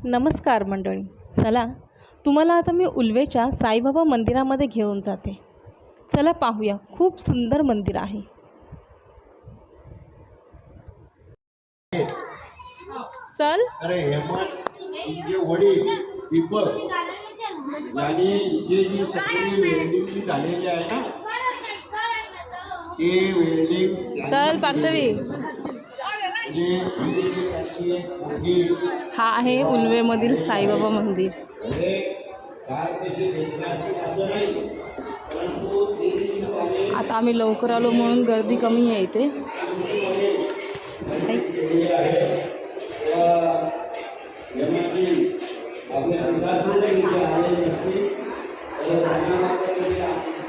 नमस्कार मंडळी. चला तुम्हाला आता मी उल्वेच्या साईबाबा मंदिरामध्ये घेऊन जाते. चला पाहूया, खूप सुंदर मंदिर आहे. चल. अरे हेमंत तुमचे वडील दीपक यांनी जे जी सगळी वेल्डिंग झालेली आहे ना ते वेल्डिंग चल पार्थवी. त्यांची एक मोठी हा आहे उल्वेमधील साईबाबा मंदिर. काय कशी असं नाही, परंतु आता आम्ही लवकर आलो म्हणून गर्दी कमी आहे इथे.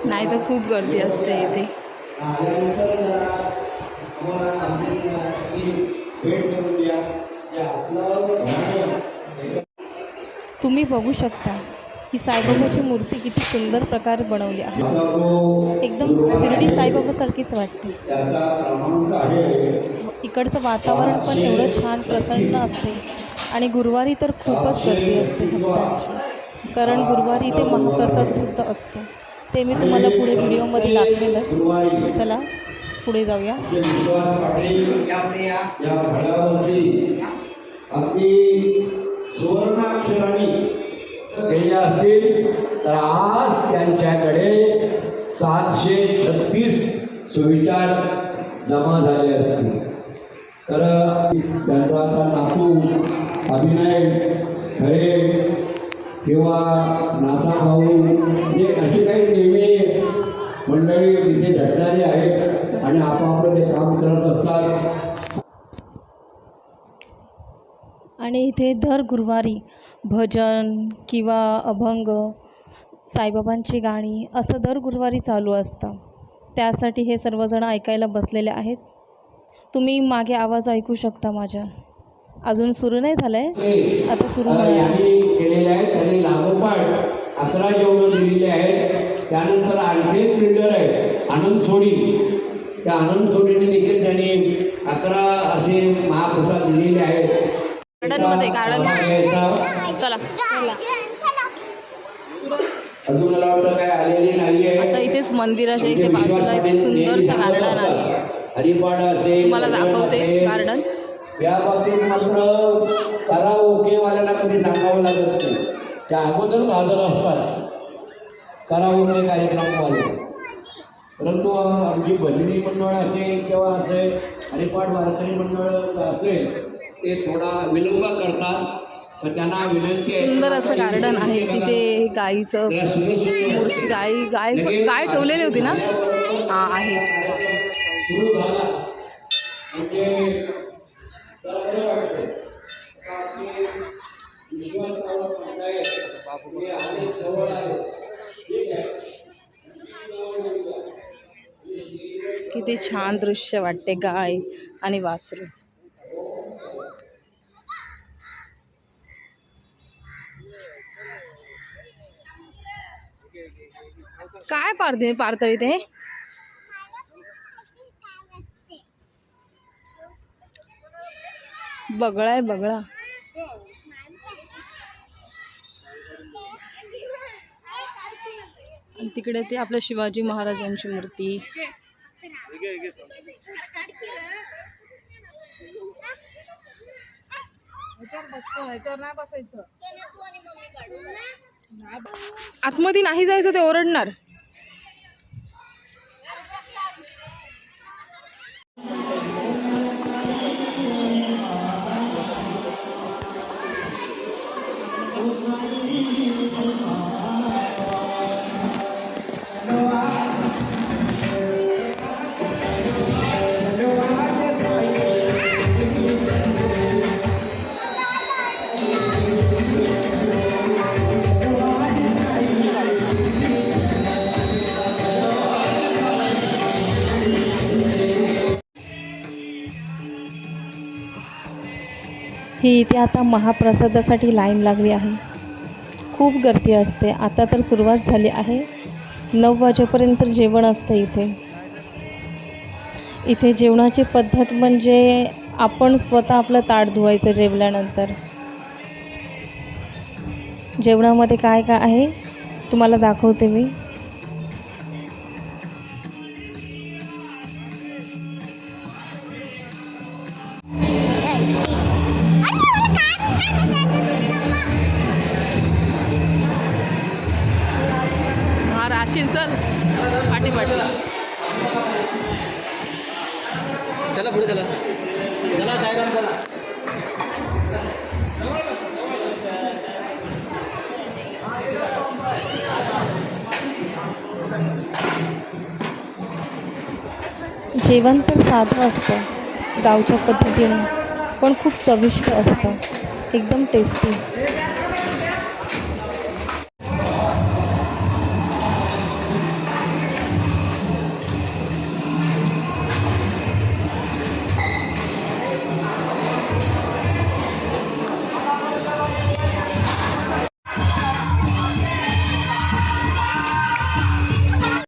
नाही तर खूप गर्दी असते इथे. तुम्ही बघू शकता ही साईबाबाची मूर्ती किती सुंदर प्रकारे बनवली आहे. एकदम शिर्डी साईबाबासारखीच वाटते. इकडचं वातावरण पण एवढं छान प्रसन्न असते आणि गुरुवारी तर खूपच गर्दी असते भक्तांची, कारण गुरुवारी इथे महाप्रसादसुद्धा असतो. ते मी तुम्हाला पुढे व्हिडिओमध्ये दाखवेलच. चला पुढे जाऊया. सुवर्णाक्षरांनी केले असतील तर आज त्यांच्याकडे 736 सुविचार जमा झाले असतील. तर त्यांचा आता नातू अभिनय खरे किंवा नाथा भाऊ म्हणजे अशी काही नेहमी मंडळी तिथे झटणारी आहेत आणि आपापलं ते काम करत असतात. आणि इथे दर गुरुवारी भजन किंवा अभंग, साईबाबांची गाणी असं दर गुरुवारी चालू असतं. त्यासाठी हे सर्वजण ऐकायला बसलेले आहेत. तुम्ही मागे आवाज ऐकू शकता माझ्या. अजून सुरू नाही झालं आहे, आता सुरू होणार आहे. केलेले आहेत त्यांनी लागोपाठ 11 जेवणं दिलेले आहेत. त्यानंतर आणखी एक बिल्डर आहे आनंद सोडी. त्या आनंद सोडीने देखील त्यांनी 11 असे महाप्रसाद दिलेले आहेत. गार्डनमध्ये चला. अजून मला वाटतं काय आलेली नाहीये. आता इथेच मंदिराच्या इथे बाजूला इथे सुंदरसं गार्डन आहे. हरिपाठ असेल, तुम्हाला दाखवते गार्डन. या बाबतीत मात्र कराओकेवाल्यांना कधी सांगावं लागत नाही. त्या अगोदरच हजर असतात कराओके कार्यक्रमवाले. परंतु आमची भजनी मंडळ असेल किंवा असेल हरिपाठ वारकरी मंडळ असेल ते थोडा विलंब करतात. तर त्यांना विनंती आहे, सुंदर असं गार्डन आहे. तिथे गाईचं मूर्ती, गाय ठेवलेली होती ना. हा आहे. सुरू झाला म्हणजे किती छान दृश्य वाटते, गाय आणि वासरू. काय पार्थवी ते बगळा आहे, बगळा. आणि तिकडे ते आपल्या शिवाजी महाराजांची मूर्ती. आतमध्ये नाही जायचं, ते ओरडणार. ही इथे आता महाप्रसादासाठी लाईन लागली आहे. खूप गर्दी असते. आता तर सुरुवात झाली आहे. 9 वाजेपर्यंत जेवण असतं इथे. इथे जेवणाची पद्धत म्हणजे आपण स्वतः आपलं ताट धुवायचं जेवल्यानंतर. जेवणामध्ये काय काय आहे तुम्हाला दाखवते मी. हा राशीन चल पाठी पाठी. चला पुढे चला चला साईराम चला. जेवण तर साधं असतं गावच्या पद्धतीने, पण खूप चविष्ट असतं, एकदम टेस्टी.